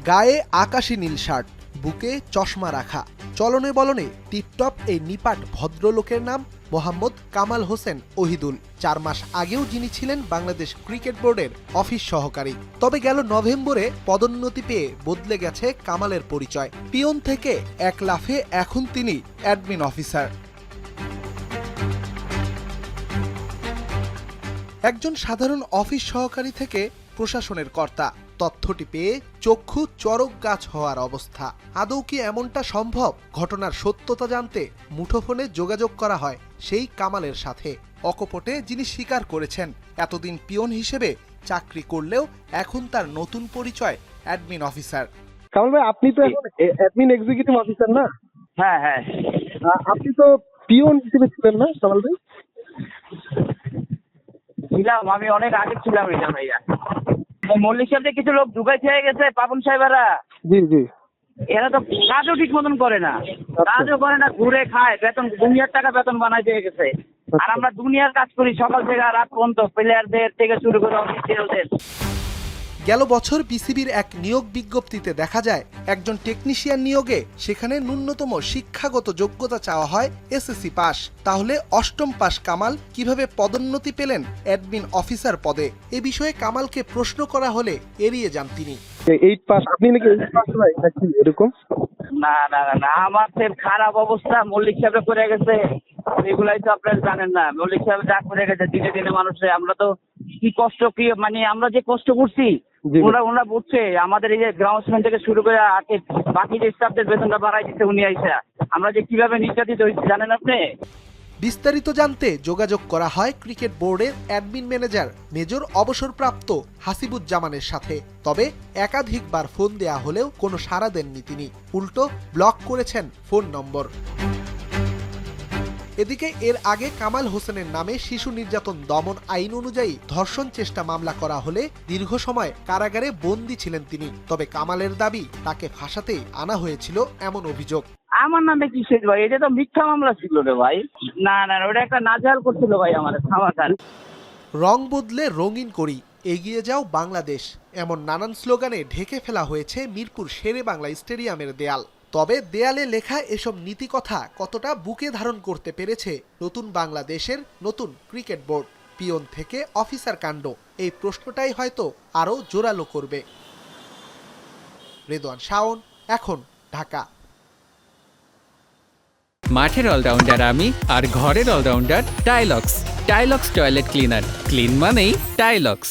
গায়ে আকাশি নীল শার্ট, বুকে চশমা রাখা, চলনে বলনে টিপটপ এই নিপাট ভদ্রলোকের নাম মোহাম্মদ কামাল হোসেন ওহিদুল। 4 মাস আগেও যিনি ছিলেন বাংলাদেশ ক্রিকেট বোর্ডের অফিস সহকারী। তবে গেল নভেম্বরে পদোন্নতি পেয়ে বদলে গেছে কামালের পরিচয়। পিয়ন থেকে এক লাফে এখন তিনি অ্যাডমিন অফিসার। একজন সাধারণ অফিস সহকারী থেকে প্রশাসনের কর্তা, তথ্যটি পেয়ে চক্ষু চরক গাছ হওয়ার অবস্থা। আদৌ কি এমনটা সম্ভব? ঘটনার সত্যতা জানতে মুঠোফোনে যোগাযোগ করা হয় সেই কামালের সাথে। অকপটে যিনি স্বীকার করেছেন এতদিন পিয়ন হিসেবে চাকরি করলেও এখন তার নতুন পরিচয় অ্যাডমিন অফিসার। কামাল ভাই, আপনি তো এখন অ্যাডমিন এক্সিকিউটিভ অফিসার না? হ্যাঁ হ্যাঁ, আপনি তো পিয়ন হিসেবে ছিলেন না কামাল ভাই? ছিলাম, আমি অনেক আগে ছিলাম এটা ভাইয়া। মল্লিক সাহেব কিছু লোক ঢুকাই খেয়ে গেছে, পাপন সাহেবেরা জি জি। এরা তো কাজও ঠিক মতন করে না, কাজও করে না, ঘুরে খায়, বেতন 2,000 টাকা বেতন বানাই দিয়ে গেছে। আর আমরা দুনিয়ার কাজ করি সকাল থেকে রাত পর্যন্ত, প্লেয়ারদের থেকে শুরু করে অফিসিয়ালদের। গেল বছর বিসিবির এক নিয়োগ বিজ্ঞপ্তিতে দেখা যায় একজন টেকনিশিয়ান নিয়োগে সেখানে ন্যূনতম শিক্ষাগত যোগ্যতা চাওয়া হয় এসএসসি পাস। তাহলে 8ম পাস কামাল কিভাবে পদোন্নতি পেলেন অ্যাডমিন অফিসার পদে? এ বিষয়ে কামালকে প্রশ্ন করা হলে এড়িয়ে যান তিনি। 8 পাস, আপনি নাকি 8 পাস ভাই নাকি এরকম? না না না না, আমাদের খারাপ অবস্থা মল্লিক সাহেব করে গেছে, এগুলাই তো আপনারা জানেন না। মল্লিক সাহেব যা করে গেছে দিনে দিনে মানুষে, আমরা তো কি কষ্ট, কি মানে আমরা যে কষ্ট করছি ওরা বুঝছে। আমাদের এই যে গ্রাউন্ডসম্যান থেকে শুরু করে বাকি যে স্টাফদের বেতনটা বাড়াই দিচ্ছে উনি আইসা, আমরা যে কিভাবে নির্যাতিত হয়েছি জানেন আপনি। বিস্তারিত জানতে যোগাযোগ করা হয় ক্রিকেট বোর্ডের অ্যাডমিন ম্যানেজার মেজর অবসরপ্রাপ্ত হাসিবুজ্জামানের সাথে। তবে একাধিকবার ফোন দেয়া হলেও কোনো সাড়া দেননি তিনি, উল্টো ব্লক করেছেন ফোন নম্বর। এদিকে এর আগে কামাল হোসেনের নামে শিশু নির্যাতন দমন আইন অনুযায়ী ধর্ষণ চেষ্টা মামলা করা হলে দীর্ঘ সময় কারাগারে বন্দী ছিলেন তিনি। তবে কামালের দাবি তাকে ফাঁসাতেই আনা হয়েছিল এমন অভিযোগ। আমার নামে কি শেষ ভাই, এটা তো মিথ্যা মামলা ছিল রে ভাই। না না, ওটা একটা নাজাল করছিল ভাই আমার খামাখার। রং বদলে রঙিন করি, এগিয়ে যাও বাংলাদেশ, এমন নানান স্লোগানে ঢেকে ফেলা হয়েছে মিরপুর শেরে বাংলা স্টেডিয়ামের দেয়াল। তবে দেয়ালে লেখা এসব নীতিকথা কতটা বুকে ধারণ করতে পেরেছে নতুন বাংলাদেশের নতুন ক্রিকেট বোর্ড? পিয়ন থেকে অফিসার কাণ্ড, এই প্রশ্নটাই হয়তো আরও জোরালো করবে। রেদওয়ান শাওন, এখন, ঢাকা। মাঠের অলরাউন্ডার আমি, আর ঘরের allrounder Tylox. Tylox toilet cleaner, clean মানেই টাইলক্স।